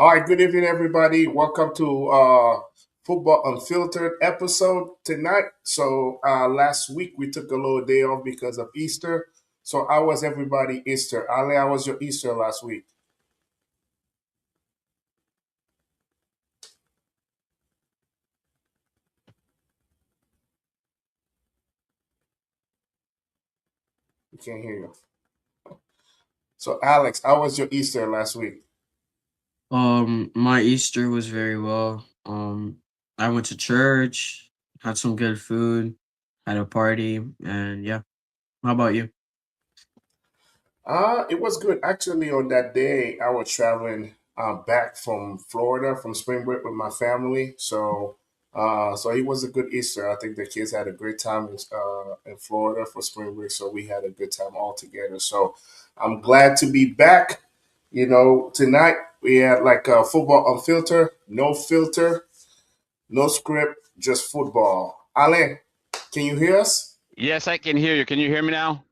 All right, good evening, everybody. Welcome to Football Unfiltered episode tonight. Last week we took a little day off because of Easter. So how was everybody Easter? Ali, how was your Easter last week? We can't hear you. So Alex, how was your Easter last week? My Easter was very well. I went to church, had some good food, had a party, and yeah. How about you? It was good. Actually, on that day, I was traveling back from Florida from spring break with my family. So it was a good Easter. I think the kids had a great time in Florida for spring break. So we had a good time all together. So I'm glad to be back. Tonight we had like football unfiltered, no filter, no script, just football. Alain, can you hear us? Yes, I can hear you. Can you hear me now?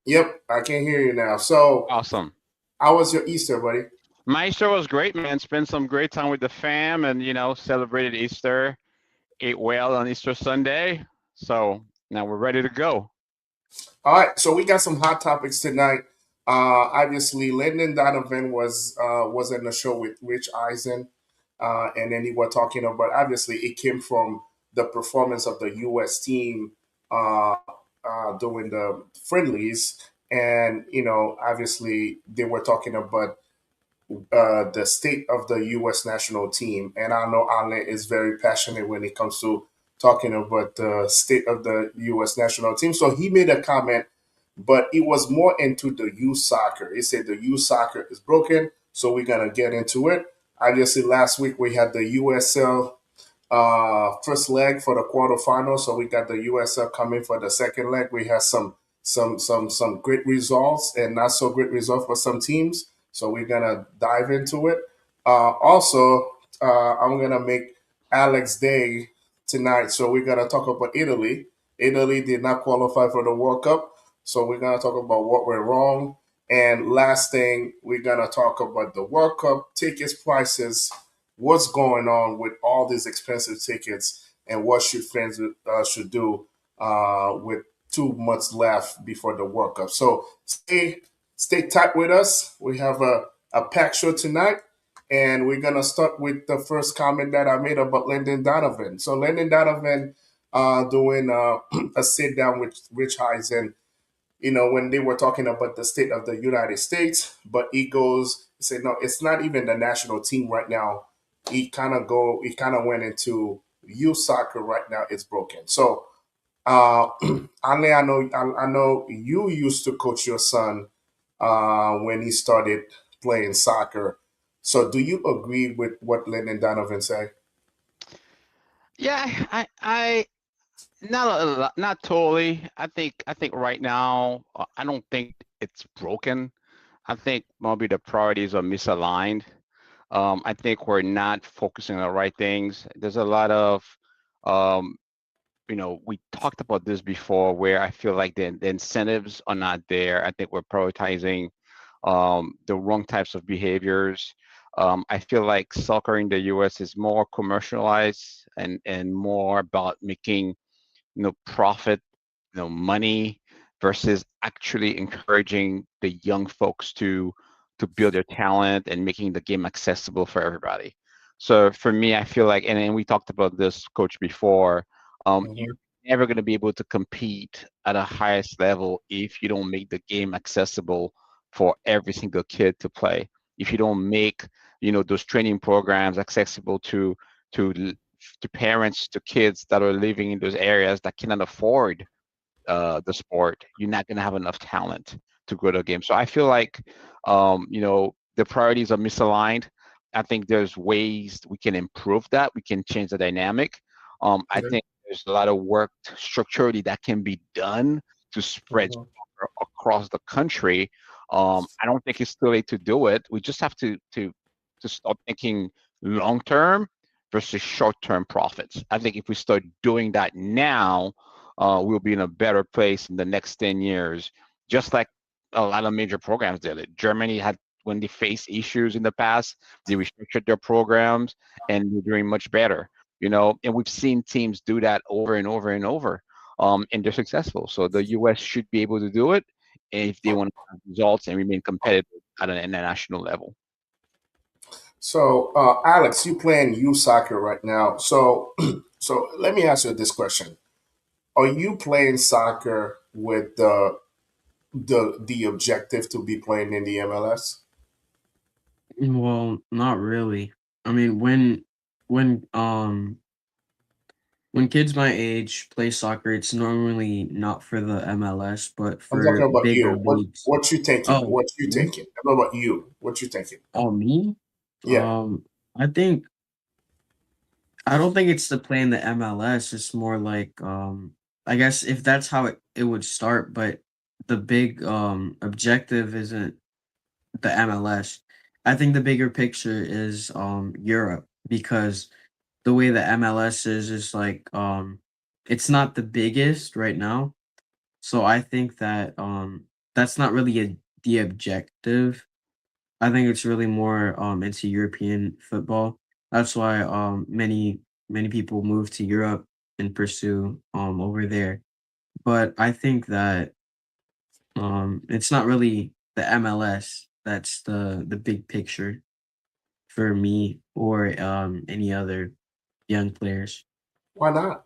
Yep, I can hear you now. So, Awesome. how was your Easter, buddy? My Easter was great, man. Spent some great time with the fam and, celebrated Easter. Ate well on Easter Sunday. So now we're ready to go. All right, so we got some hot topics tonight. Obviously, Lyndon Donovan was in the show with Rich Eisen, and then he was talking about. Obviously, it came from the performance of the U.S. team uh, during the friendlies, and obviously they were talking about the state of the U.S. national team. And I know Ale is very passionate when it comes to talking about the state of the U.S. national team. So he made a comment, but it was more into the youth soccer. He said the youth soccer is broken, so we're gonna get into it. Obviously, last week we had the USL first leg for the quarterfinals, so we got the USL coming for the second leg. We had some great results and not so great results for some teams. So we're gonna dive into it. I'm gonna make Alex Day tonight. So we're gonna talk about Italy. Italy did not qualify for the World Cup, so we're gonna talk about what went wrong. And last thing, we're gonna talk about the World Cup tickets prices. What's going on with all these expensive tickets, and what should fans should do with 2 months left before the World Cup. So stay tight with us. We have a packed show tonight, and we're gonna start with the first comment that I made about Lyndon Donovan. So Lyndon Donovan doing a sit down with Rich Eisen. When they were talking about the state of the United States, but he goes, he said, no, it's not even the national team right now. He kind of went into youth soccer right now. It's broken. So Ale, I know you used to coach your son when he started playing soccer. So, do you agree with what Lyndon Donovan said? Yeah, I not totally. I think right now, I don't think it's broken. I think maybe the priorities are misaligned. I think we're not focusing on the right things. There's a lot of um, we talked about this before where I feel like the incentives are not there. I think we're prioritizing the wrong types of behaviors. I feel like soccer in the US is more commercialized and more about making, profit, money versus actually encouraging the young folks to build their talent and making the game accessible for everybody. So for me, I feel like, and we talked about this, coach, before, you're Hmm. never going to be able to compete at a highest level if you don't make the game accessible for every single kid to play. If you don't make, those training programs accessible to l- to parents, to kids that are living in those areas that cannot afford the sport, you're not going to have enough talent to grow the game. So I feel like, the priorities are misaligned. I think there's ways we can improve that. We can change the dynamic. I Okay. think there's a lot of work structurally that can be done to spread Hmm. soccer across the country. I don't think it's too late to do it. We just have to start thinking long term versus short term profits. I think if we start doing that now, we'll be in a better place in the next 10 years, just like a lot of major programs did it. Germany had when they face issues in the past, they restructured their programs and they're doing much better. And we've seen teams do that over and over and over, and they're successful. So the U.S. should be able to do it if they want to have results and remain competitive at an international level. So, Alex, you playing youth soccer right now. So, so let me ask you this question: are you playing soccer with the objective to be playing in the MLS? Well, not really. I mean, when when kids my age play soccer, it's normally not for the MLS, but I'm talking for about bigger you. leagues. What you thinking? Oh, What you me? thinking? What about you? What you thinking? Oh, me? Yeah. I think I don't think it's to play in the MLS. It's more like I guess if that's how it would start, but the big objective isn't the MLS. I think the bigger picture is Europe, because the way the MLS is like it's not the biggest right now. So I think that that's not really the objective. I think it's really more into European football. That's why many people move to Europe and pursue over there. But I think that it's not really the MLS that's the big picture for me or any other young players. Why not?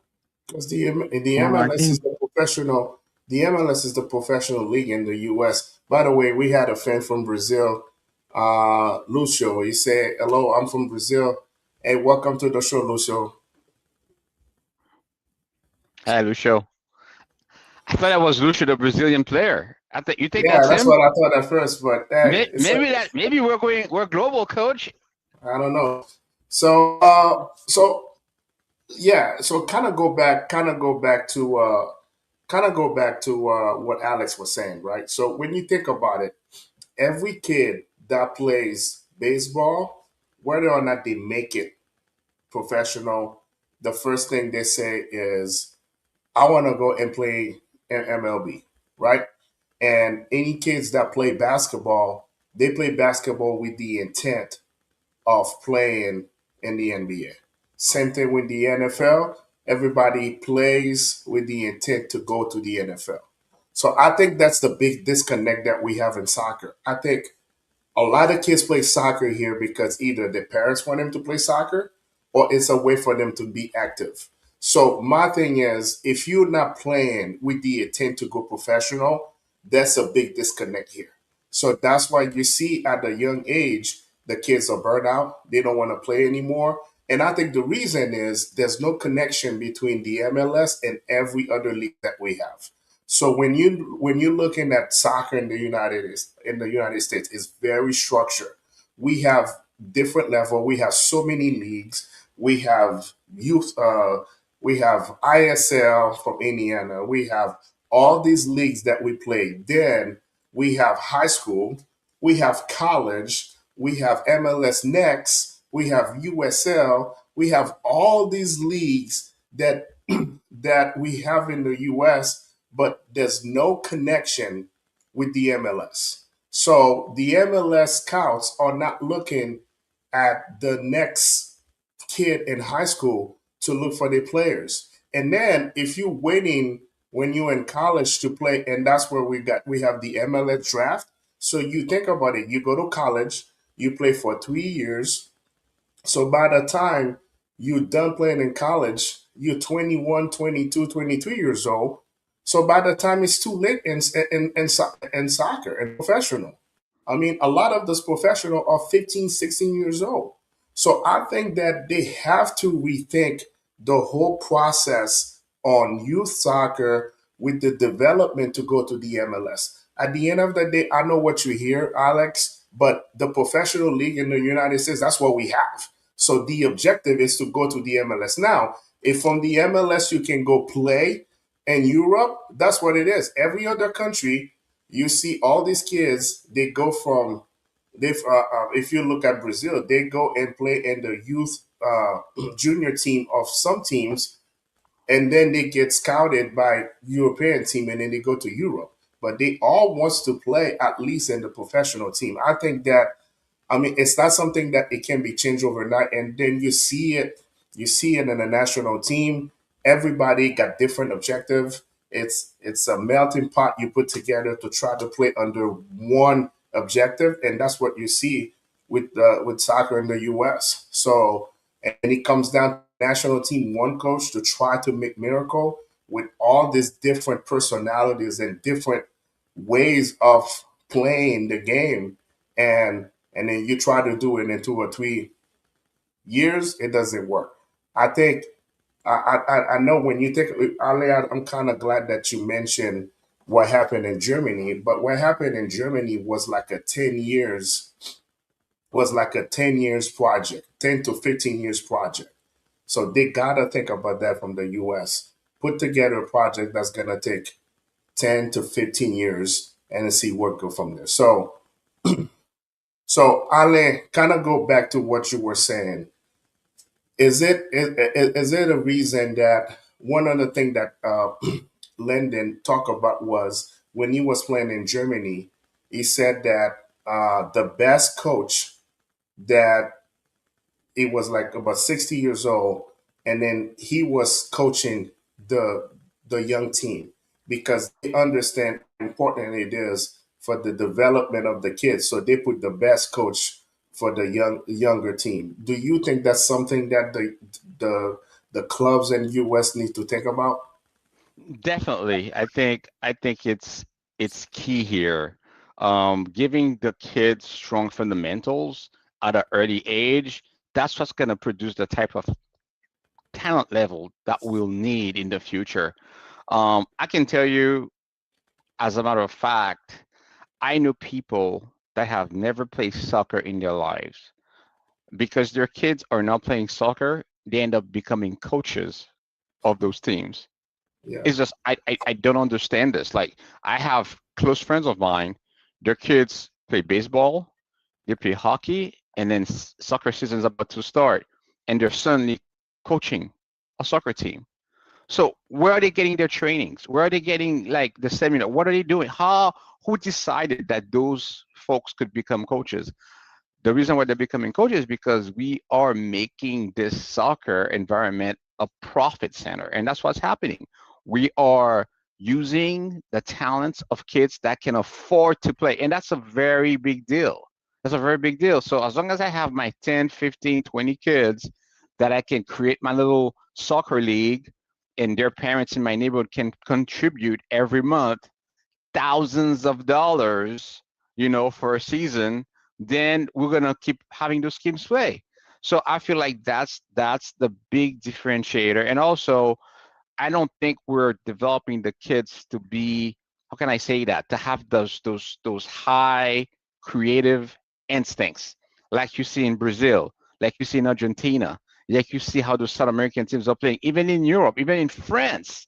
Because the Well, I MLS is think the professional. The MLS is the professional league in the U.S. By the way, we had a fan from Brazil, Lucio. He said, "Hello, I'm from Brazil. Hey, welcome to the show, Lucio." Hey, Lucio. I thought that was Lucio, the Brazilian player. You think Yeah, that's that's him? what I thought at first, but hey, it's Maybe we're global, coach. I don't know. So, yeah, so kind of go back to what Alex was saying, right? So when you think about it, every kid that plays baseball, whether or not they make it professional, the first thing they say is, I want to go and play in MLB, right? And any kids that play basketball, they play basketball with the intent of playing in the NBA. Same thing with the NFL. Everybody plays with the intent to go to the NFL. So I think that's the big disconnect that we have in soccer. I think a lot of kids play soccer here because either their parents want them to play soccer or it's a way for them to be active. So my thing is, if you're not playing with the intent to go professional, that's a big disconnect here. So that's why you see at a young age, the kids are burnt out. They don't want to play anymore. And I think the reason is there's no connection between the MLS and every other league that we have. So when you're looking at soccer in the United States, it's very structured. We have different level. We have so many leagues. We have youth. We have ISL from Indiana. We have all these leagues that we play. Then we have high school. We have college. We have MLS Next. We have USL. We have all these leagues that we have in the US, but there's no connection with the MLS. So the MLS scouts are not looking at the next kid in high school to look for their players. And then if you're waiting when you're in college to play, and that's where we have the MLS draft. So you think about it, you go to college, you play for 3 years, so by the time you're done playing in college, you're 21, 22, 23 years old. So by the time it's too late in soccer and professional, I mean, a lot of those professional are 15, 16 years old. So I think that they have to rethink the whole process on youth soccer with the development to go to the MLS. At the end of the day, I know what you hear, Alex, but the professional league in the United States, that's what we have. So the objective is to go to the MLS. Now, if from the MLS you can go play in Europe, that's what it is. Every other country, you see all these kids, they go from, if you look at Brazil, they go and play in the youth junior team of some teams, and then they get scouted by European team, and then they go to Europe. but they all wants to play at least in the professional team. I think that, I mean, it's not something that it can be changed overnight. And then you see it in the national team. Everybody got different objective. It's a melting pot you put together to try to play under one objective, and that's what you see with soccer in the U.S. So, and it comes down to national team one coach to try to make miracle with all these different personalities and different ways of playing the game, and then you try to do it in 2 or 3 years, it doesn't work. I think I know when you think, Ali, I'm kind of glad that you mentioned what happened in Germany, but what happened in Germany was like a 10 years project, 10 to 15 years project. So they gotta think about that from the U.S. Put together a project that's gonna take 10 to 15 years and see what go from there. So Ale, kind of go back to what you were saying. Is it a reason that one of the things that Lyndon talked about was when he was playing in Germany, he said that the best coach that he was like about 60 years old, and then he was coaching the young team because they understand how important it is for the development of the kids. So they put the best coach for the younger team. Do you think that's something that the the clubs in US need to think about? Definitely. I think it's key here. Giving the kids strong fundamentals at an early age, that's what's going to produce the type of talent level that we'll need in the future. I can tell you, as a matter of fact, I know people that have never played soccer in their lives because their kids are not playing soccer. They end up becoming coaches of those teams. Yeah, It's just I don't understand this. Like I have close friends of mine, their kids play baseball, they play hockey, and then soccer season is about to start, and they're suddenly coaching a soccer team. So where are they getting their trainings? Where are they getting like the seminar? What are they doing? How who decided that those folks could become coaches? The reason why they're becoming coaches is because we are making this soccer environment a profit center, and that's what's happening. We are using the talents of kids that can afford to play, and that's a very big deal. That's a very big deal. So as long as I have my 10, 15, 20 kids that I can create my little soccer league, and their parents in my neighborhood can contribute every month thousands of dollars, for a season, then we're gonna keep having those teams play. So I feel like that's the big differentiator. And also, I don't think we're developing the kids to be, how can I say that, to have those high creative instincts like you see in Brazil, like you see in Argentina, like you see how those South American teams are playing, even in Europe, even in France.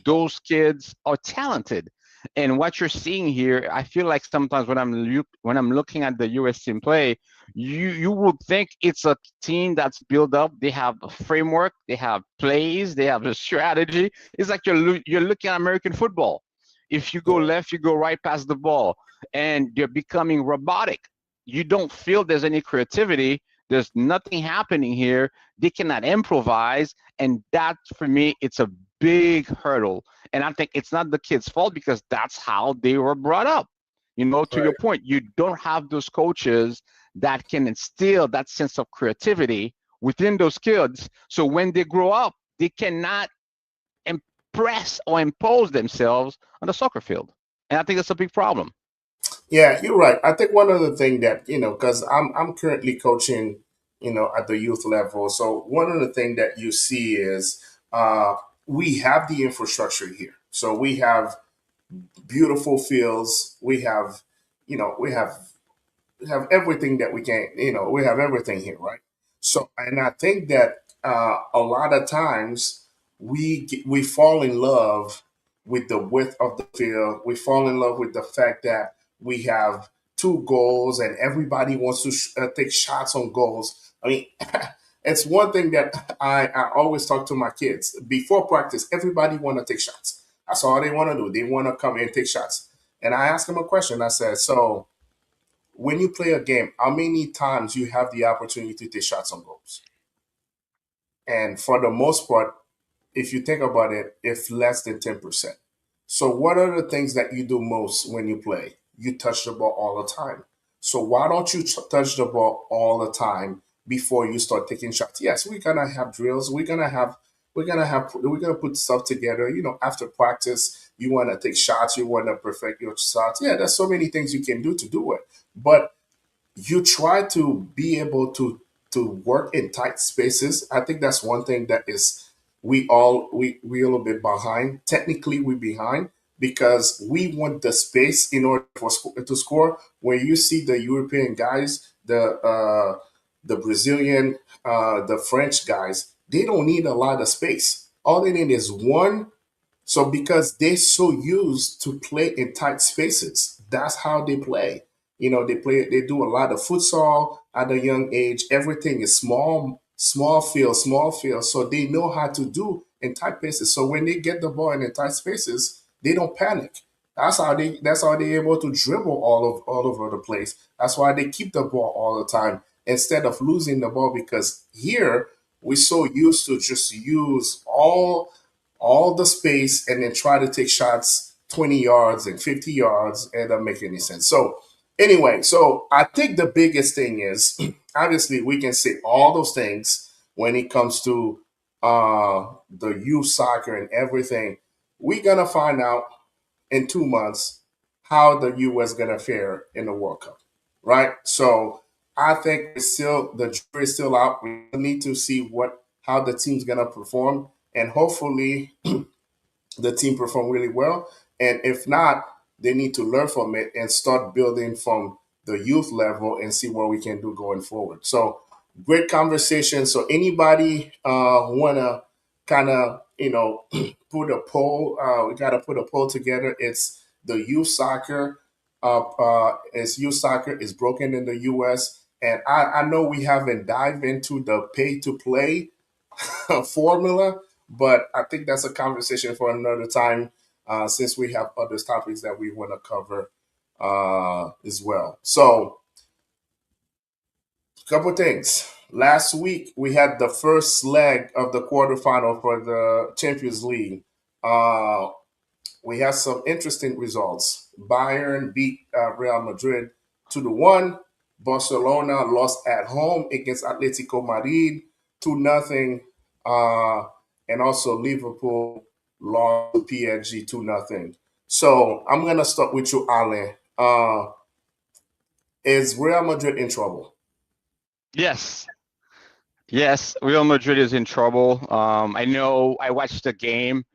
Those kids are talented. And what you're seeing here, I feel like sometimes when I'm looking at the US team play, you would think it's a team that's built up. They have a framework, they have plays, they have a strategy. It's like you're looking at American football. If you go yeah, left, you go right past the ball, and they're becoming robotic. You don't feel there's any creativity. There's nothing happening here. They cannot improvise, and that for me, it's a big hurdle. And I think it's not the kids' fault because that's how they were brought up. To your right. point, you don't have those coaches that can instill that sense of creativity within those kids. So when they grow up, they cannot impress or impose themselves on the soccer field. And I think that's a big problem. Yeah, you're right. I think one other thing that, because I'm currently coaching, at the youth level. So one of the things that you see is we have the infrastructure here. So we have beautiful fields. We have everything that we can, we have everything here, right? So, and I think that a lot of times we fall in love with the width of the field. We fall in love with the fact that we have two goals and everybody wants to take shots on goals. I mean, it's one thing that I always talk to my kids before practice. Everybody want to take shots. That's all they want to do. They want to come in and take shots. And I asked him a question. I said, so when you play a game, how many times you have the opportunity to take shots on goals? And for the most part, if you think about it, it's less than 10%. So, what are the things that you do most when you play? You touch the ball all the time. So, why don't you touch the ball all the time before you start taking shots? Yes, we're gonna have drills. We're gonna put stuff together. You know, after practice, you want to take shots. You want to perfect your shots. Yeah, there's so many things you can do to do it. But you try to be able to work in tight spaces. I think that's one thing that is we a little bit behind. Technically, we're behind because we want the space in order to score. Where you see the European guys, the Brazilian, the French guys, they don't need a lot of space. All they need is one, so because they're so used to play in tight spaces, that's how they play. You know, they do a lot of futsal at a young age. Everything is small field. So they know how to do in tight spaces. So when they get the ball in the tight spaces, they don't panic. That's how they're able to dribble all over the place. That's why they keep the ball all the time instead of losing the ball, because here we're so used to just use all the space and then try to take shots 20 yards and 50 yards, and don't make any sense. So anyway, so I think the biggest thing is obviously we can say all those things when it comes to the youth soccer and everything. We're gonna find out in 2 months how the US gonna fare in the World Cup, right? So I think it's still the jury is still out. We need to see what how the team's gonna perform, and hopefully the team perform really well. And if not, they need to learn from it and start building from the youth level and see what we can do going forward. So great conversation. So anybody wanna kind of put a poll? We gotta put a poll together. It's the youth soccer. Is youth soccer is broken in the U.S. And I know we haven't dived into the pay to play formula, but I think that's a conversation for another time, since we have other topics that we want to cover as well. So, a couple things. Last week, we had the first leg of the quarterfinal for the Champions League. Uh, we had some interesting results. Bayern beat Real Madrid 2-1. Barcelona lost at home against Atletico Madrid 2-0. Uh, and also Liverpool lost to PSG 2-0. So I'm gonna start with you, Alain. Is Real Madrid in trouble? Yes. Yes, Real Madrid is in trouble. I know I watched the game,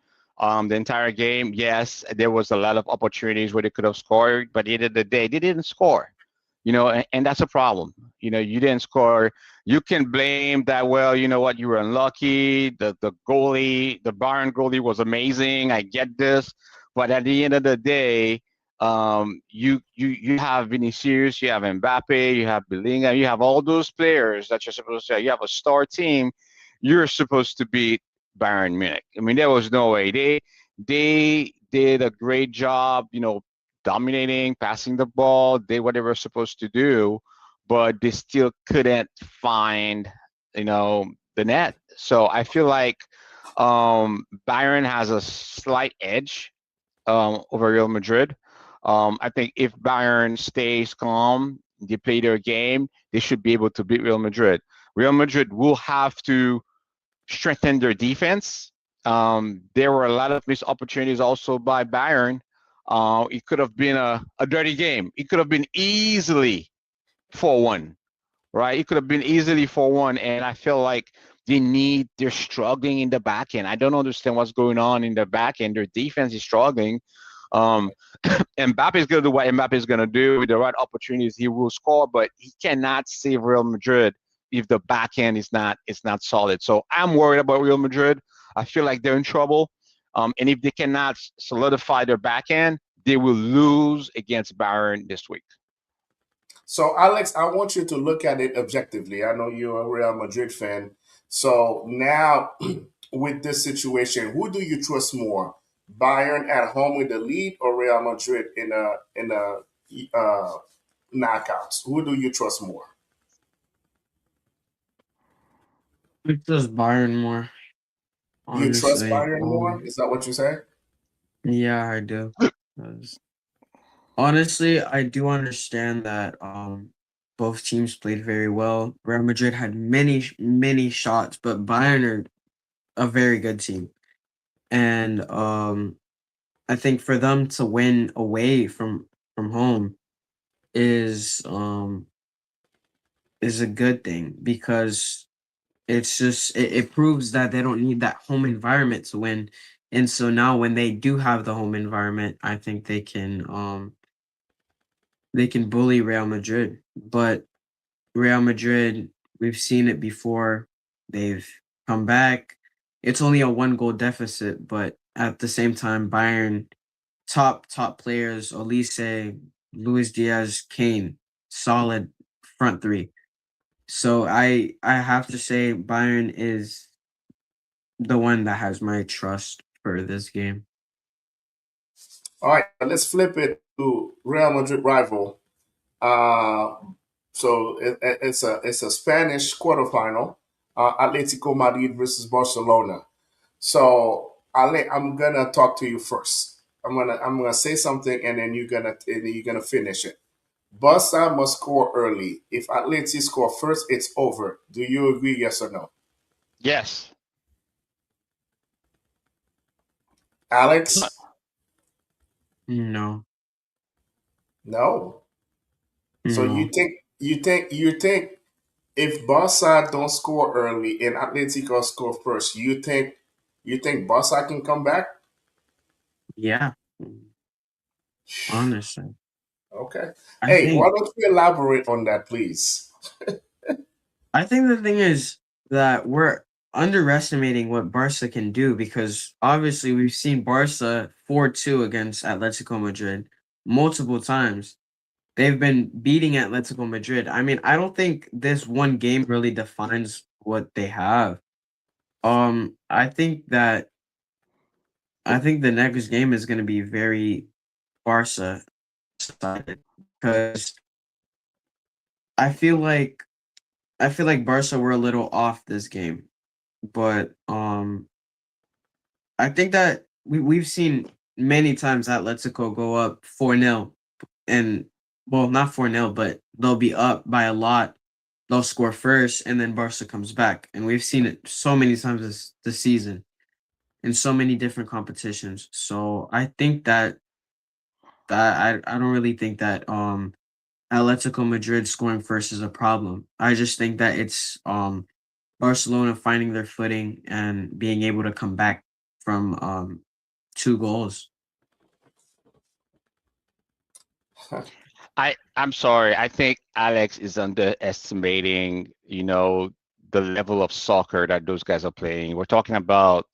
the entire game. Yes, there was a lot of opportunities where they could have scored, but at the end of the day, they didn't score. And that's a problem. You didn't score. You can blame that. Well, you know what? You were unlucky. The goalie, the Bayern goalie, was amazing. I get this, but at the end of the day, you have Vinicius, you have Mbappe, you have Bellingham, you have all those players that you're supposed to. You have a star team. You're supposed to beat Bayern Munich. I mean, there was no way. They did a great job. Dominating, passing the ball, did what they were supposed to do, but they still couldn't find, the net. So I feel like Bayern has a slight edge over Real Madrid. I think if Bayern stays calm, they play their game, they should be able to beat Real Madrid. Real Madrid will have to strengthen their defense. There were a lot of missed opportunities also by Bayern. It could have been a dirty game. It could have been easily 4-1, right? It could have been easily 4-1. And I feel like they're struggling in the back end. I don't understand what's going on in the back end. Their defense is struggling. Um, Mbappe is going to do what Mbappe is going to do. With the right opportunities, he will score, but he cannot save Real Madrid if the back end is not solid. So I'm worried about Real Madrid. I feel like they're in trouble. And if they cannot solidify their back end, they will lose against Bayern this week. So, Alex, I want you to look at it objectively. I know you're a Real Madrid fan. So now, with this situation, who do you trust more? Bayern at home with the lead or Real Madrid in a knockouts? Who do you trust more? It's just Bayern more, You trust honestly. Bayern more? Is that what you say? Yeah, I do. 'Cause honestly, I do understand that both teams played very well. Real Madrid had many shots, but Bayern are a very good team. And I think for them to win away from home is um is a good thing because it proves that they don't need that home environment to win. And so now when they do have the home environment, I think they can bully Real Madrid. But Real Madrid, we've seen it before. They've come back. It's only a one goal deficit, but at the same time, Bayern top players, Olise, Luis Diaz, Kane, solid front three. So I have to say Bayern is the one that has my trust for this game. All right, let's flip it to Real Madrid rival. Uh, it's a Spanish quarterfinal. Atletico Madrid versus Barcelona. So Ale, I'm gonna talk to you first. I'm gonna say something and then you're gonna finish it. Barca must score early. If Atleti score first, it's over. Do you agree? Yes or no? Yes. Alex? No. No. So you No. think you think if Barca don't score early and Atletico score first, you think Barca can come back? Yeah. Honestly. Okay. I Hey, why think don't you elaborate on that, please? I think the thing is that we're underestimating what Barca can do because obviously we've seen Barca 4-2 against Atletico Madrid multiple times. They've been beating Atletico Madrid. I mean, I don't think this one game really defines what they have. I think that I think the next game is going to be very Barca sided because I feel like I feel like Barca were a little off this game, but I think that we've seen many times Atletico go up 4-0 and well, not 4-0, but they'll be up by a lot. They'll score first and then Barca comes back. And we've seen it so many times this season in so many different competitions. So I think that I don't really think that Atletico Madrid scoring first is a problem. I just think that it's Barcelona finding their footing and being able to come back from two goals. I'm sorry. I think Alex is underestimating, the level of soccer that those guys are playing. We're talking about,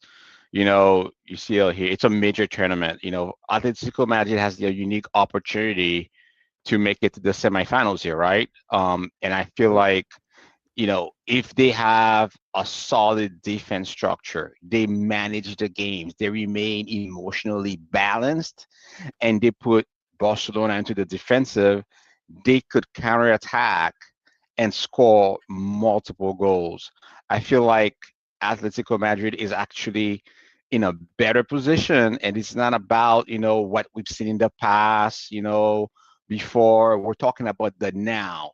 UCL here. It's a major tournament. Atletico Madrid has the unique opportunity to make it to the semifinals here, right? And I feel like, if they have a solid defense structure, they manage the games, they remain emotionally balanced, and they put Barcelona into the defensive, they could counterattack and score multiple goals. I feel like Atletico Madrid is actually in a better position, and it's not about what we've seen in the past. Before we're talking about the now.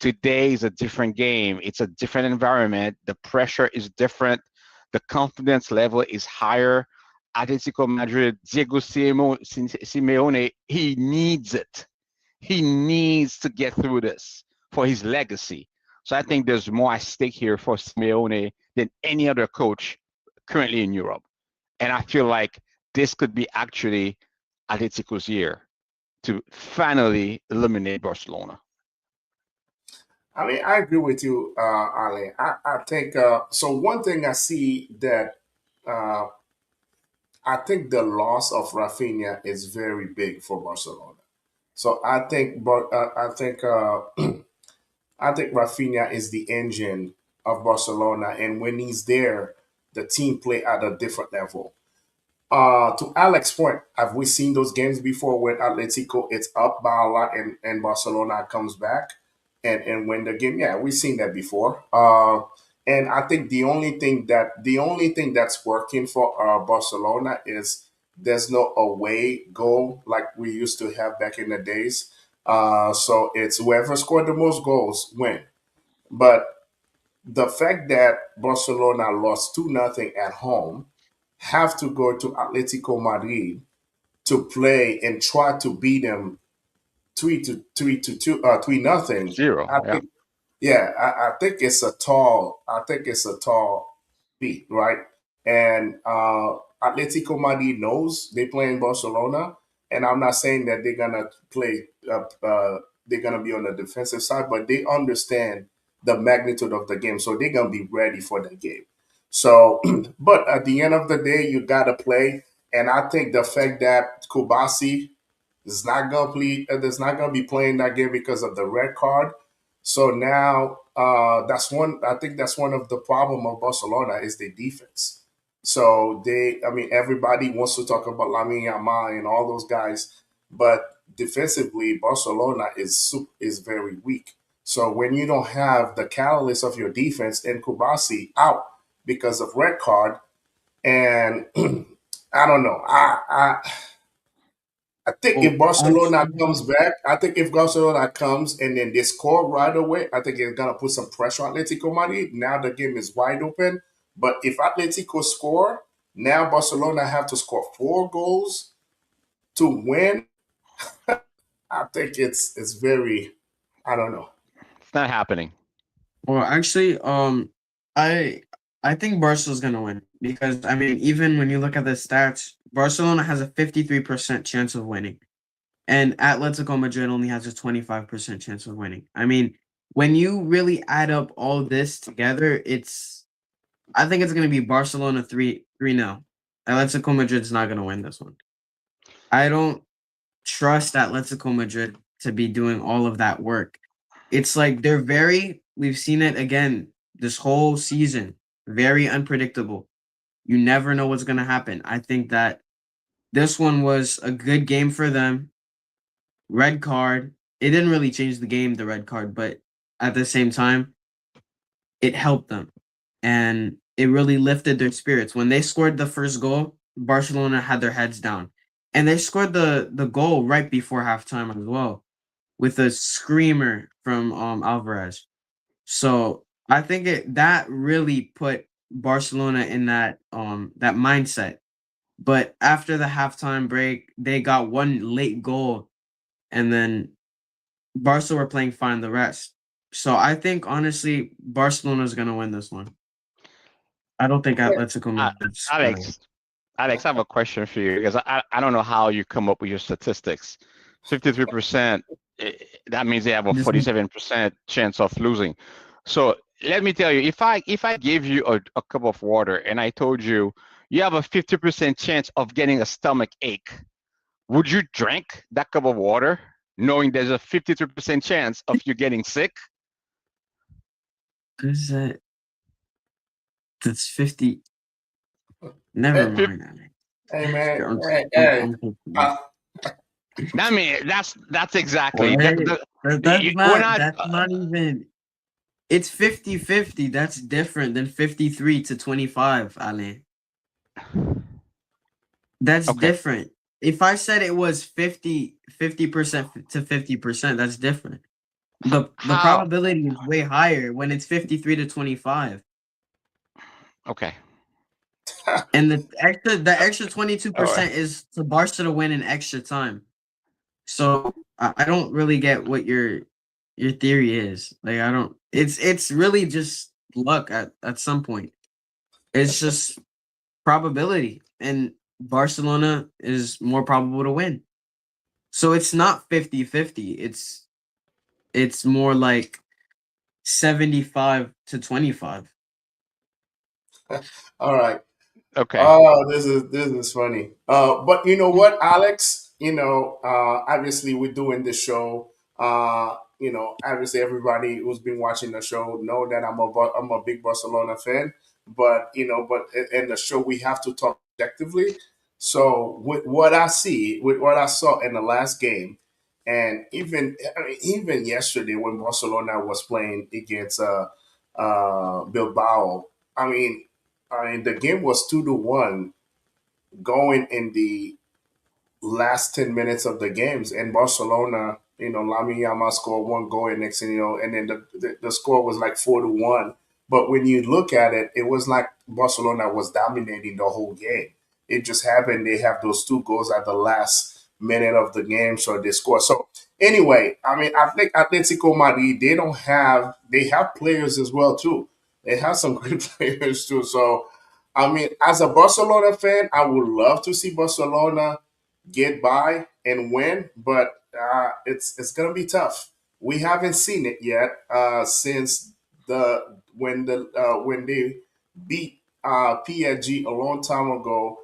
Today is a different game. It's a different environment. The pressure is different. The confidence level is higher. Atletico Madrid, Diego Simeone, he needs it. He needs to get through this for his legacy. So I think there's more at stake here for Simeone than any other coach currently in Europe. And I feel like this could be actually Atletico's year to finally eliminate Barcelona. I mean, I agree with you, Ali. I think so. One thing I see that uh, I think the loss of Rafinha is very big for Barcelona. So I think Rafinha is the engine of Barcelona, and when he's there, the team play at a different level. To Alex's point, have we seen those games before where Atletico it's up by a lot and Barcelona comes back and win the game? Yeah, we've seen that before. And I think the only thing that's working for Barcelona is there's no away goal like we used to have back in the days. So it's whoever scored the most goals win. But the fact that Barcelona lost 2-0 at home have to go to Atletico Madrid to play and try to beat them 3-2, 3-0. I 0. Yeah. think, yeah, I think it's a tall feat, right? And Atletico Madrid knows they play in Barcelona, and I'm not saying that they're gonna play, they're gonna be on the defensive side, but they understand the magnitude of the game, so they're gonna be ready for the game. So, but at the end of the day, you gotta play, and I think the fact that Kubasi is not gonna be playing that game because of the red card. So now that's one. I think that's one of the problem of Barcelona is the defense. So I mean, everybody wants to talk about Lamine Yamal and all those guys, but defensively, Barcelona is very weak. So when you don't have the catalyst of your defense and Kubasi out because of red card, and I don't know, I think if Well, Barcelona actually, comes back, I think if Barcelona comes and then they score right away, I think it's gonna put some pressure on Atletico Madrid. Now the game is wide open. But if Atletico score, now Barcelona have to score 4 goals to win. I think it's very, I don't know. It's not happening. well, actually, I I think Barcelona's gonna win because I mean, even when you look at the stats, Barcelona has a 53% chance of winning, and Atletico Madrid only has a 25% chance of winning. I mean, when you really add up all this together, I think it's gonna be Barcelona 3-0. Atletico Madrid's not gonna win this one. I don't trust Atletico Madrid to be doing all of that work. It's like we've seen it again this whole season, very unpredictable. You never know what's going to happen. I think that this one was a good game for them. Red card. It didn't really change the game, the red card, but at the same time, it helped them. And it really lifted their spirits. When they scored the first goal, Barcelona had their heads down. And they scored the goal right before halftime as well with a screamer from Alvarez. So I think that really put Barcelona in that mindset. But after the halftime break, they got one late goal, and then Barca were playing fine the rest. So I think honestly, Barcelona's gonna win this one. I don't think Atletico Uh, Madrid's gonna win. Alex, Alex, I have a question for you because I don't know how you come up with your statistics. 53%, that means they have a Just 47% chance of losing. So let me tell you, if I gave you a cup of water and I told you you have a 50% chance of getting a stomach ache, would you drink that cup of water knowing there's a 53% chance of you getting sick? because that's 50. Hey, Never Fif- mind. hey, man, I'm, hey, I'm, hey, I'm confused. uh, I mean, that's Well, exactly hey, we're not. that's not even. It's 50-50. That's different than 53 to 25, Ale. That's Okay. different. If I said it was 50% to 50%, that's different. The How? probability is way higher when it's 53 to 25. Okay. And the extra All right. 22% is to Barca to win in extra time. So I don't really get what your theory is. Like I don't it's really just luck at some point. It's just probability. And Barcelona is more probable to win. So it's not 50-50. It's more like 75 to 25. all right. Okay. Oh, this is funny. But you know what, Alex? Obviously we're doing this show. Obviously everybody who's been watching the show know that I'm a big Barcelona fan. But in the show we have to talk objectively. So with what I see, with what I saw in the last game, and even even yesterday when Barcelona was playing against Bilbao, I mean, the game was 2-1 going in the last 10 minutes of the games, and Barcelona, Lamine Yamal scored one goal, and next thing you know, and then the score was like 4-1. But when you look at it, it was like Barcelona was dominating the whole game. It just happened they have those two goals at the last minute of the game, so they score. So anyway, I mean, I think Atletico Madrid they have players as well too. They have some good players too. So I mean, as a Barcelona fan, I would love to see Barcelona get by and win, but it's gonna be tough. We haven't seen it yet since when they beat PSG a long time ago.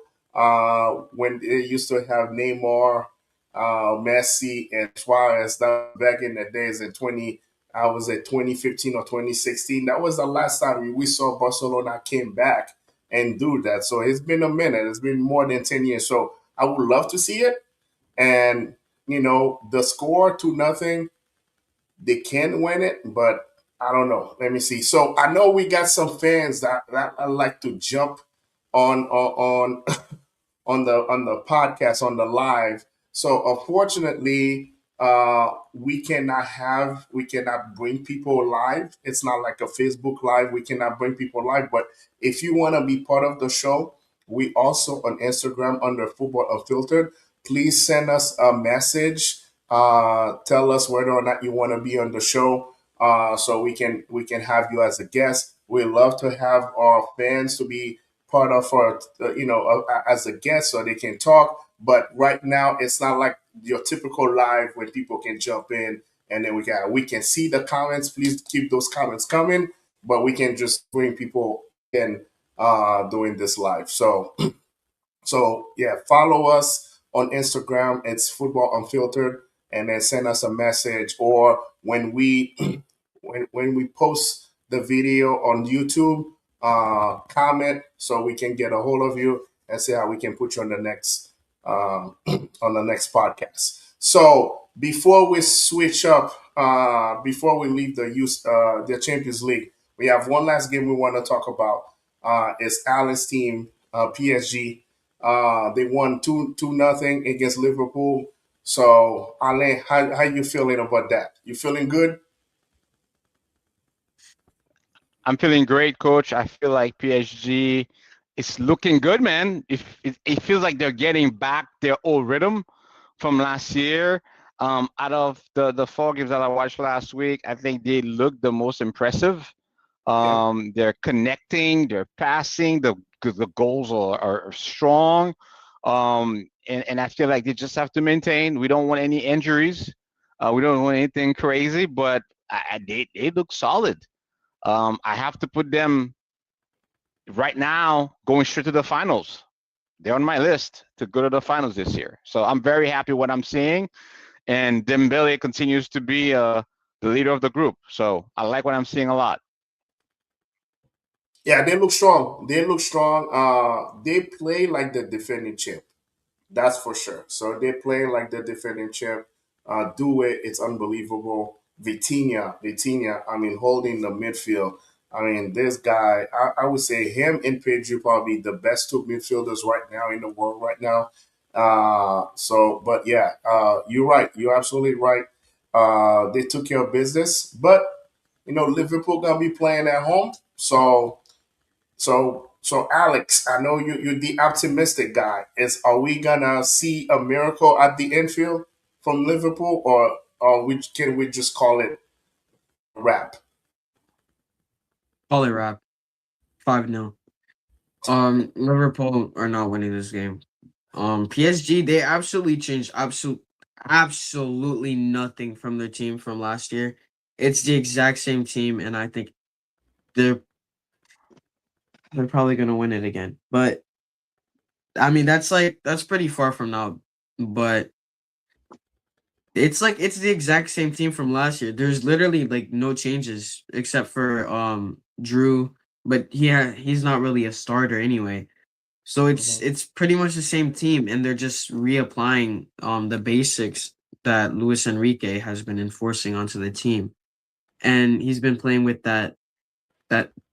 When they used to have Neymar, Messi, and Suarez. That was back in the days in 20. I was at 2015 or 2016. That was the last time we saw Barcelona came back and do that. So it's been a minute. It's been more than 10 years. So I would love to see it. And the score 2-0, they can win it, but I don't know. Let me see. So I know we got some fans that like to jump on on the podcast on the live. So unfortunately, we cannot bring people live. It's not like a Facebook live. We cannot bring people live. But if you want to be part of the show, we also on Instagram under Football Unfiltered. Please send us a message. Tell us whether or not you want to be on the show, so we can have you as a guest. We love to have our fans to be part of our, as a guest so they can talk. But right now, it's not like your typical live when people can jump in and then we can see the comments. Please keep those comments coming, but we can just bring people in doing this live. So yeah, follow us on Instagram. It's Football Unfiltered, and then send us a message. Or when we when we post the video on YouTube, comment so we can get a hold of you and see how we can put you on the next on the next podcast. So before we switch up, before we leave the Champions League, we have one last game we want to talk about. Is Alan's team, PSG. They won 2-0 against Liverpool. So Alain, how you feeling about that? You feeling good? I'm feeling great, coach. I feel like PSG is looking good, man. It feels like they're getting back their old rhythm from last year. Out of the four games that I watched last week, I think they look the most impressive. Okay. They're connecting, they're passing, the goals are strong. And I feel like they just have to maintain. We don't want any injuries. We don't want anything crazy, but they look solid. I have to put them right now going straight to the finals. They're on my list to go to the finals this year. So I'm very happy what I'm seeing. And Dembele continues to be the leader of the group. So I like what I'm seeing a lot. Yeah, they look strong. They look strong. They play like the defending champ. That's for sure. So they play like the defending champ. Do it. It's unbelievable. Vitinha. I mean, holding the midfield. I mean, this guy. I would say him and Pedro probably the best two midfielders right now in the world right now. But yeah, you're right. You're absolutely right. They took care of business, but Liverpool gonna be playing at home, so Alex, I know you're the optimistic guy. Are we gonna see a miracle at the infield from Liverpool, or can we just call it a wrap? Call it wrap. 5-0. Liverpool are not winning this game. PSG, they absolutely changed absolutely nothing from their team from last year. It's the exact same team, and I think they're they're probably gonna win it again. But I mean, that's pretty far from now. But it's the exact same team from last year. There's literally like no changes except for Drew, but he's not really a starter anyway. So Mhm. it's pretty much the same team, and they're just reapplying the basics that Luis Enrique has been enforcing onto the team, and he's been playing with that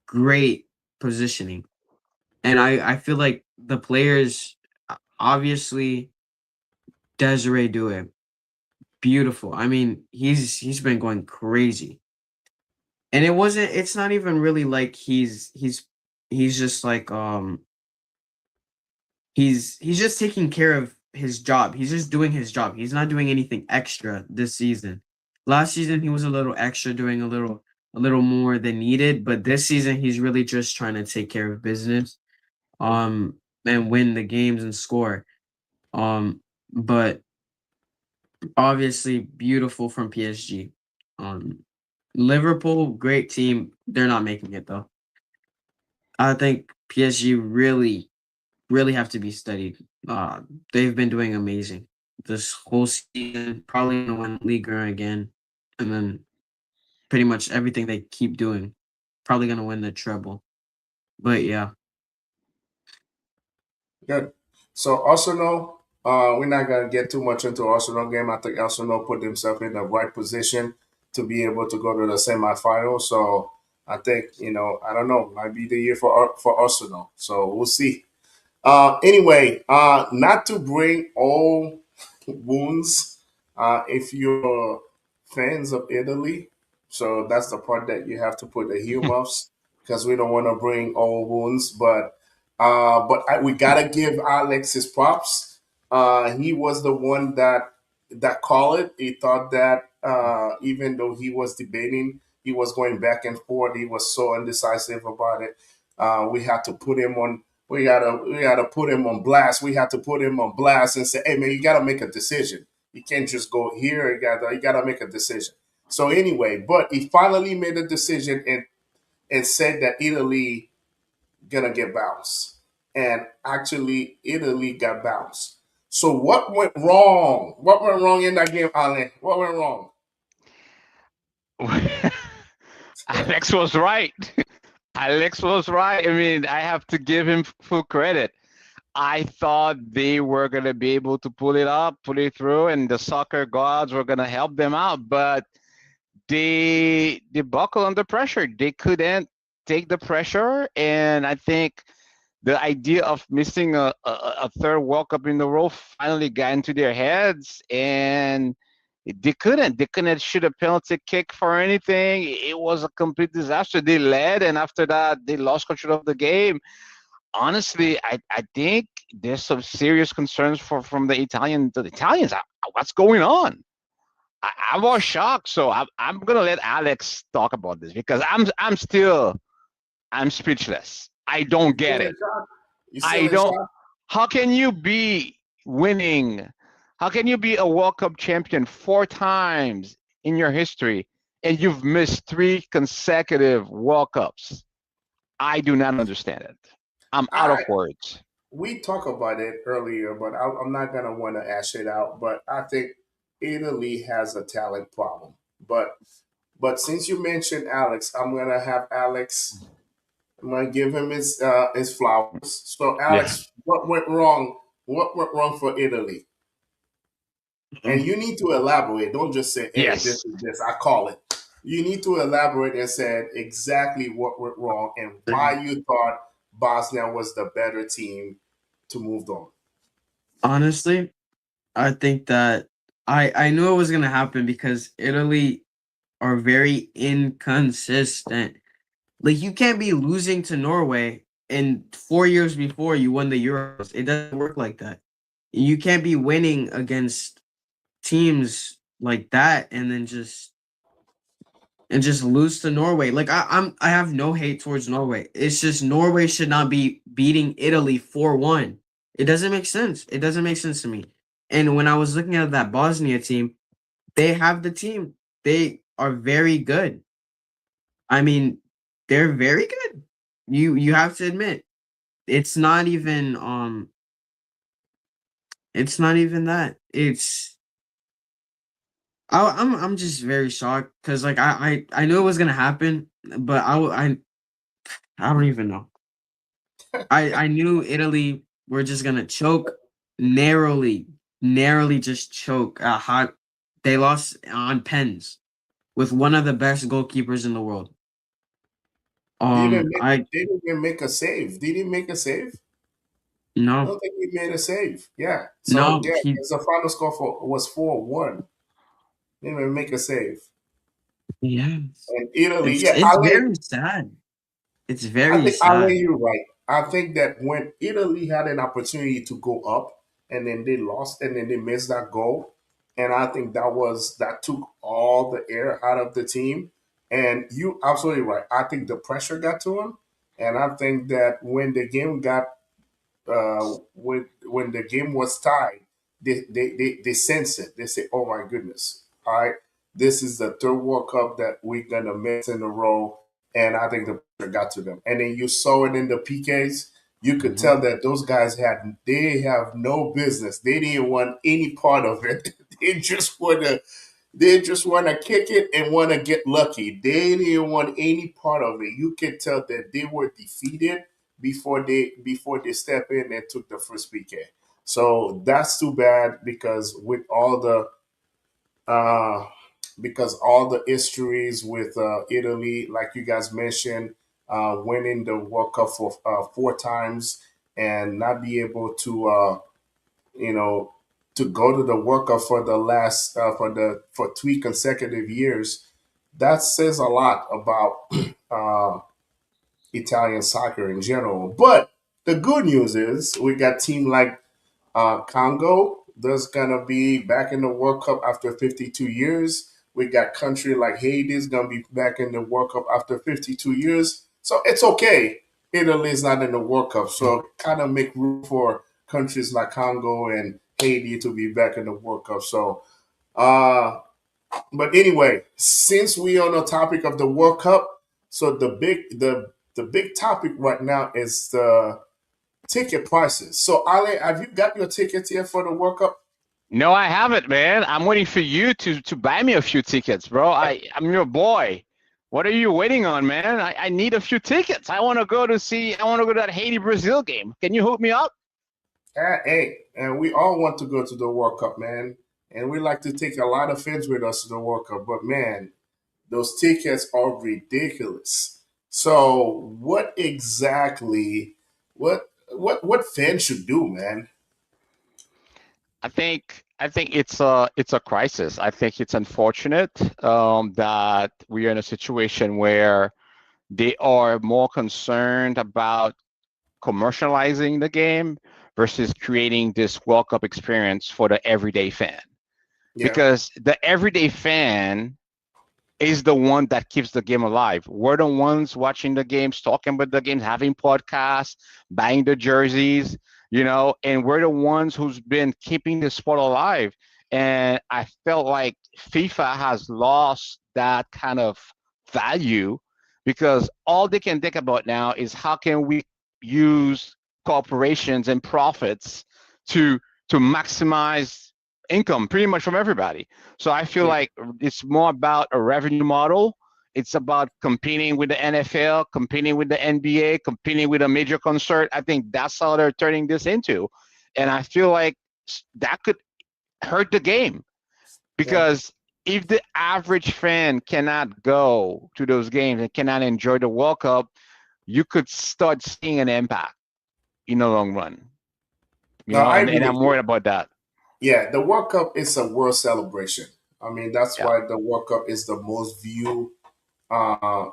great positioning. And I feel like the players, obviously Desiree Doué, beautiful. I mean, he's been going crazy. And it's not even really like he's just like he's just taking care of his job. He's just doing his job. He's not doing anything extra this season. Last season he was a little extra, doing a little more than needed, but this season he's really just trying to take care of business, and win the games and score. But obviously beautiful from PSG. Um, Liverpool, great team. They're not making it though. I think PSG really have to be studied. They've been doing amazing this whole season. Probably gonna win League One again, and then pretty much everything they keep doing. Probably gonna win the treble. But yeah, Good. So Arsenal, we're not gonna get too much into Arsenal game. I think Arsenal put themselves in the right position to be able to go to the semifinal. So I think I don't know, might be the year for Arsenal. So we'll see. Anyway, not to bring all wounds. If you're fans of Italy, so that's the part that you have to put the earmuffs because we don't want to bring all wounds. But we gotta give Alex his props. He was the one that called it. He thought that even though he was debating, he was going back and forth. He was so indecisive about it. We had to put him on. We gotta put him on blast. We had to put him on blast and say, "Hey man, you gotta make a decision. You can't just go here. You gotta make a decision." So anyway, but he finally made a decision and said that Italy gonna get bounced. And actually, Italy got bounced. So what went wrong? What went wrong in that game, Alan? What went wrong? Alex was right. Alex was right. I mean, I have to give him full credit. I thought they were going to be able to pull it up, pull it through, and the soccer gods were going to help them out. But they buckle under pressure. They couldn't take the pressure, and I think the idea of missing a third World Cup in a row finally got into their heads, and they couldn't shoot a penalty kick for anything. It was a complete disaster. They led, and after that, they lost control of the game. Honestly, I think there's some serious concerns from the Italians. What's going on? I was shocked. So I'm gonna let Alex talk about this because I'm speechless. I don't Still get in it. shock? You still I in don't. shock? How can you be winning? How can you be a World Cup champion 4 times in your history and you've missed 3 consecutive World Cups? I do not understand it. I'm out I of words. We talked about it earlier, but I'm not gonna want to ash it out. But I think Italy has a talent problem. But since you mentioned Alex, I'm gonna have Alex. I'm gonna give him his flowers. So Yeah. Alex, what went wrong? What went wrong for Italy? And Um, you need to elaborate. Don't just say, "Hey, this Yes. is this." I call it. You need to elaborate and say exactly what went wrong and why you thought Bosnia was the better team to move on. honestly, I think that I knew it was gonna happen because Italy are very inconsistent. Like you can't be losing to Norway and 4 years before you won the Euros. It doesn't work like that. You can't be winning against teams like that and just lose to Norway. Like I have no hate towards Norway. It's just Norway should not be beating Italy 4-1. It doesn't make sense. It doesn't make sense to me. And when I was looking at that Bosnia team, they have the team. They are very good. I mean, they're very good. You have to admit. It's not even it's not even that. I'm just very shocked because like I knew it was gonna happen, but I don't even know. I knew Italy were just gonna choke narrowly, narrowly just choke. They lost on pens with one of the best goalkeepers in the world. I Didn't even make a save. Did he make a save? I no don't think he made a save. Yeah. So no yeah, he because the final score was 4-1. Didn't even make a save. yeah. And Italy, It's yeah, it's very sad. It's I very think Ale, sad. you're right. I think that when Italy had an opportunity to go up and then they lost and then they missed that goal, and I think that took all the air out of the team. And you absolutely right. I think the pressure got to him, and I think that when the game got when the game was tied, they sense it. They say, "Oh my goodness! All right, this is the third World Cup that we're gonna miss in a row," and I think the pressure got to them. And then you saw it in the PKs. You could Mhm. tell that those guys they have no business. They didn't want any part of it. They just want to kick it and want to get lucky. They didn't want any part of it. You could tell that they were defeated before they step in and took the first PK. So that's too bad uh, because all the histories with Italy, like you guys mentioned, winning the World Cup for 4 times and not be able to you know, to go to the World Cup for the last for 3 consecutive years, that says a lot about uh, Italian soccer in general. But the good news is we got team like Congo that's gonna be back in the World Cup after 52 years. We got country like Haiti is gonna be back in the World Cup after 52 years. So it's okay. Italy is not in the World Cup, so kind of make room for countries like Congo and Haiti to be back in the World Cup. So, uh, but anyway, since we are on the topic of the World Cup, so the big topic right now is the ticket prices. So, Ale, have you got your tickets here for the World Cup? No, I haven't, man. I'm waiting for you to buy me a few tickets, bro. I'm your boy. What are you waiting on, man? I need a few tickets. I want to go to that Haiti Brazil game. Can you hook me up? Hey, and we all want to go to the World Cup, man. And we like to take a lot of fans with us to the World Cup. But man, those tickets are ridiculous. So, what fans should do, man? I think it's a crisis. I think it's unfortunate that we are in a situation where they are more concerned about commercializing the game versus creating this World Cup experience for the everyday fan. Yeah, Because the everyday fan is the one that keeps the game alive. We're the ones watching the games, talking about the games, having podcasts, buying the jerseys, and we're the ones who's been keeping the sport alive. And I felt like FIFA has lost that kind of value because all they can think about now is how can we use corporations and profits to to maximize income pretty much from everybody. So I feel yeah. like it's more about a revenue model. It's about competing with the NFL, competing with the NBA, competing with a major concert. I think that's how they're turning this into. And I feel like that could hurt the game Yeah. because if the average fan cannot go to those games and cannot enjoy the World Cup, you could start seeing an impact in the long run. No, I And agree with I'm you. worried about that. Yeah, the World Cup is a world celebration. I mean, that's Yeah. why the World Cup is the most viewed uh,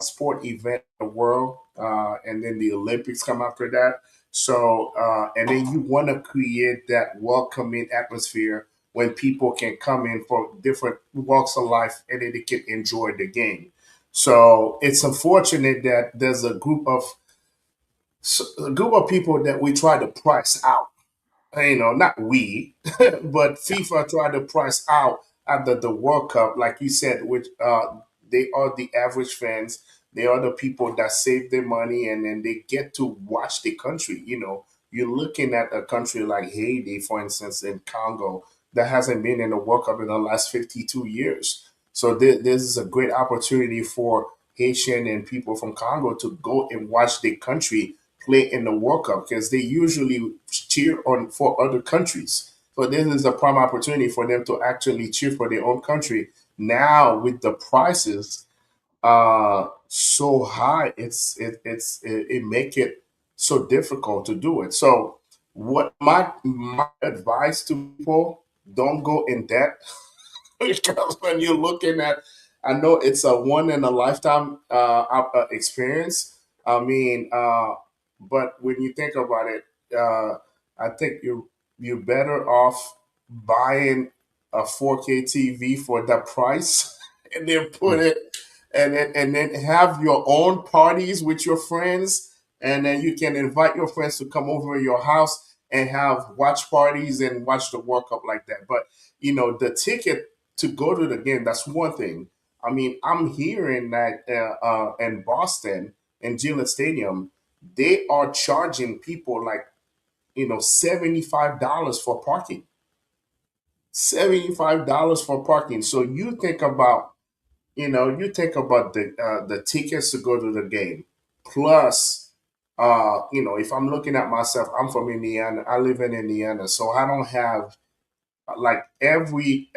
sport event in the world, and then the Olympics come after that. So, and then you want to create that welcoming atmosphere when people can come in from different walks of life and then they can enjoy the game. So it's unfortunate that there's a group of people that we try to price out, not we, but Yeah. FIFA tried to price out at the World Cup, like you said, which they are the average fans. They are the people that save their money and then they get to watch the country. You're looking at a country like Haiti, for instance, in Congo, that hasn't been in the World Cup in the last 52 years. So this is a great opportunity for Haitian and people from Congo to go and watch the country play in the World Cup because they usually cheer on for other countries. So this is a prime opportunity for them to actually cheer for their own country. Now with the prices so high, it make it so difficult to do it. So what my advice to people, don't go in debt. Because when you're looking at, I know it's a one in a lifetime experience. I mean, but when you think about it, I think you're better off buying a 4K TV for that price, and then put Mm. it, and then have your own parties with your friends, and then you can invite your friends to come over to your house and have watch parties and watch the World Cup like that. But the ticket to go to the game, that's one thing. I mean, I'm hearing that in Boston, in Gillette Stadium, they are charging people like, $75 for parking. $75 for parking. So you think about the tickets to go to the game, plus, if I'm looking at myself, I'm from Indiana. I live in Indiana, so I don't have like every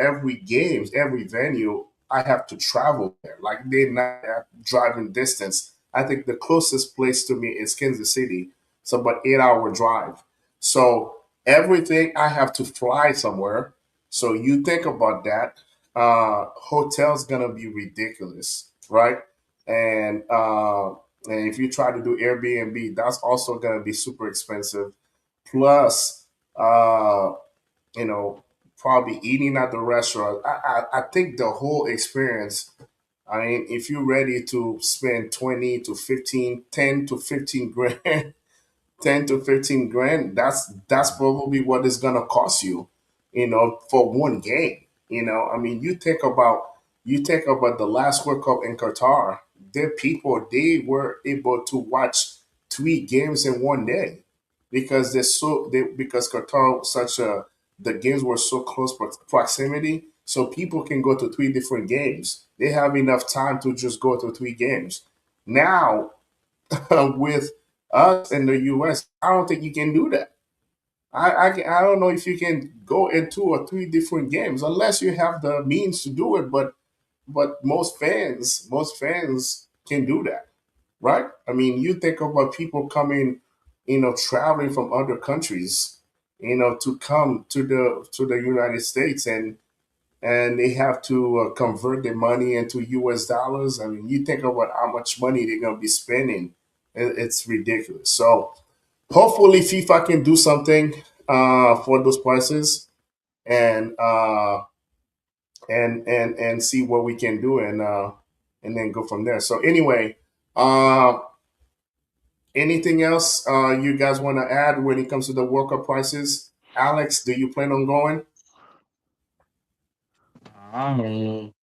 games, every venue, I have to travel there. Like they're not at driving distance. I think the closest place to me is Kansas City. It's about 8 hour drive. So everything I have to fly somewhere. So you think about that. Hotel's gonna be ridiculous, right? And if you try to do Airbnb, that's also gonna be super expensive. Plus, you know, probably eating at the restaurant. I think the whole experience. I mean, if you're ready to spend 20 to 15, 10 to 15 grand, 10 to 15 grand, that's probably what it's gonna cost you, for one game. I mean, you think about the last World Cup in Qatar. The people, they were able to watch 3 games in one day because because Qatar such a the games were so close proximity, so people can go to 3 different games. They have enough time to just go to 3 games. Now, with us in the US, I don't think you can do that. I don't know if you can go in 2 or 3 different games unless you have the means to do it. But most fans can do that, right? I mean, you think about people coming, traveling from other countries, to come to the United States, and they have to convert their money into US dollars. I mean, you think about how much money they're gonna be spending. It's ridiculous. So hopefully FIFA can do something for those prices, and see what we can do, and then go from there. So anyway, anything else you guys want to add when it comes to the World Cup prices? Alex, do you plan on going? I don't know.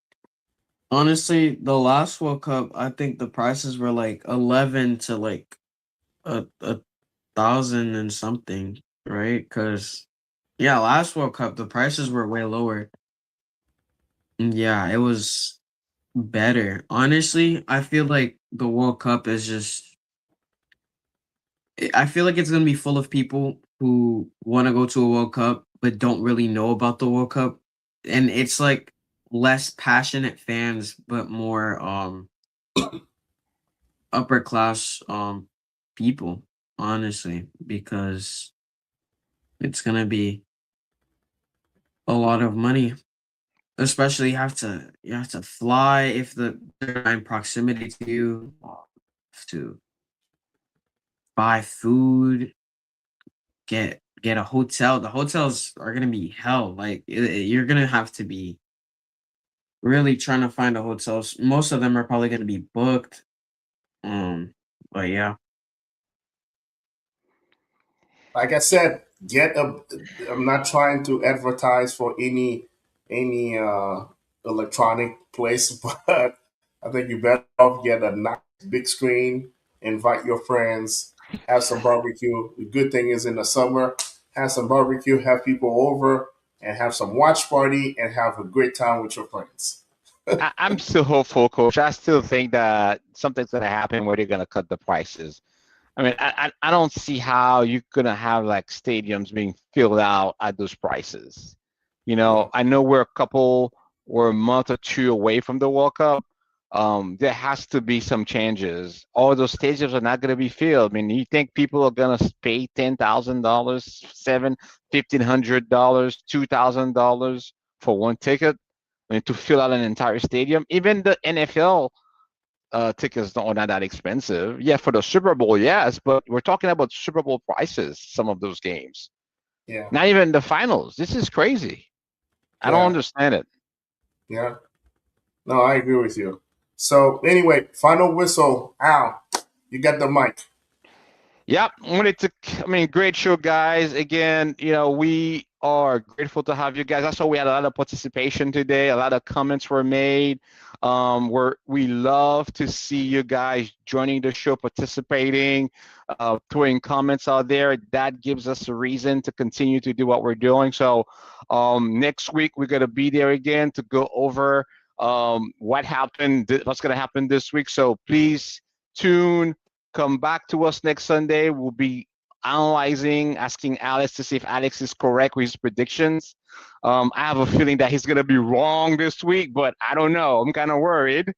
Honestly, the last World Cup, I think the prices were like 11 to like a thousand and something, right? Because yeah, last World Cup the prices were way lower. And yeah, it was better. Honestly, I feel like the World Cup is just. I feel like it's gonna be full of people who want to go to a World Cup but don't really know about the World Cup, and it's like less passionate fans but more upper class people, honestly, because it's gonna be a lot of money. Especially you have to fly if they're in proximity to you. Have to buy food, get a hotel. The hotels are gonna be hell. Like you're gonna have to be really trying to find a hotel. Most of them are probably gonna be booked. Um, but yeah. Like I said, get a. I'm not trying to advertise for any electronic place, but I think you better off get a nice big screen, invite your friends, have some barbecue. The good thing is in the summer, have some barbecue, have people over, and have some watch party, and have a great time with your friends. I'm still hopeful, coach. I still think that something's going to happen where they're going to cut the prices. I mean, I don't see how you're gonna have like stadiums being filled out at those prices. Yeah. I know we're a month or two away from the World Cup. There has to be some changes. All those stadiums are not gonna be filled. I mean, you think people are gonna pay $10,000, $1,500, $2,000 for one ticket? I mean, to fill out an entire stadium. Even the NFL tickets are not that expensive. Yeah, for the Super Bowl, yes, but we're talking about Super Bowl prices. Some of those games, Yeah. not even the finals. This is crazy. I don't Yeah. understand it. Yeah. No, I agree with you. So anyway, final whistle. Al, you got the mic. Yep, I mean, great show, guys. Again, we are grateful to have you guys. I saw we had a lot of participation today. A lot of comments were made. We love to see you guys joining the show, participating, throwing comments out there. That gives us a reason to continue to do what we're doing. So, next week we're gonna be there again to go over what's gonna happen this week. So please tune. Come back to us next Sunday. We'll be analyzing, asking Alex to see if Alex is correct with his predictions. I have a feeling that he's going to be wrong this week, but I don't know. I'm kind of worried.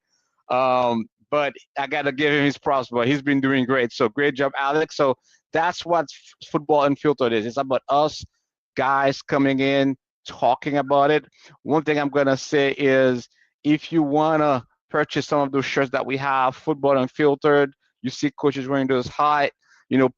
But I got to give him his props, but he's been doing great. So great job, Alex. So that's what Football Unfiltered is. It's about us guys coming in, talking about it. One thing I'm going to say is if you want to purchase some of those shirts that we have, Football Unfiltered, you see coaches wearing those high,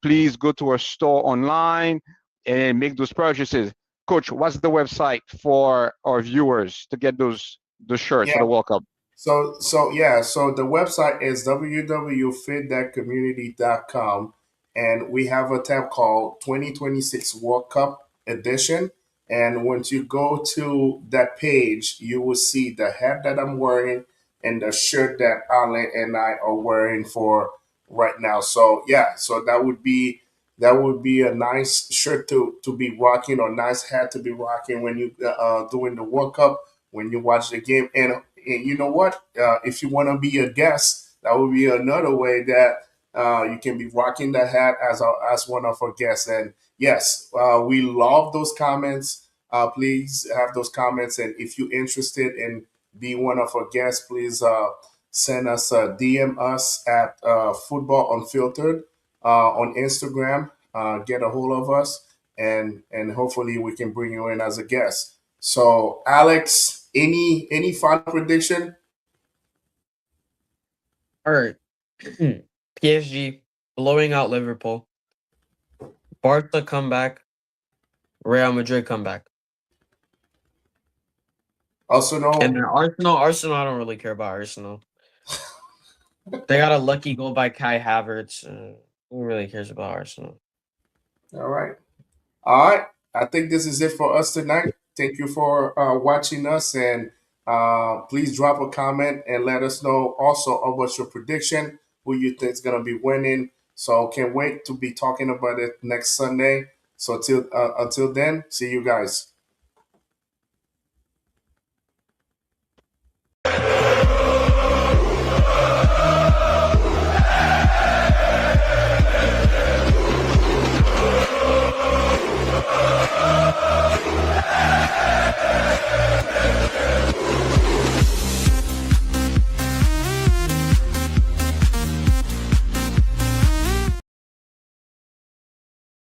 please go to our store online and make those purchases. Coach, what's the website for our viewers to get those shirts for the Yeah. World Cup? So the website is www.fitthatcommunity.com, and we have a tab called 2026 World Cup Edition. And once you go to that page, you will see the hat that I'm wearing and the shirt that Ale and I are wearing for right now. So yeah, so that would be a nice shirt to be rocking, or nice hat to be rocking when you doing the World Cup, when you watch the game. And you know what? If you want to be a guest, that would be another way that you can be rocking the hat as one of our guests. And yes, we love those comments. Please have those comments, and if you're interested in be one of our guests, please send us DM us at Football Unfiltered on Instagram. Get a hold of us, and hopefully we can bring you in as a guest. So, Alex, any final prediction? All right. PSG blowing out Liverpool. Barca comeback. Real Madrid comeback. Also, And no. then Arsenal, I don't really care about Arsenal. They got a lucky goal by Kai Havertz. Who really cares about Arsenal? All right. All right. I think this is it for us tonight. Thank you for watching us, and please drop a comment and let us know also about your prediction, who you think is gonna be winning. So can't wait to be talking about it next Sunday. So until then, see you guys.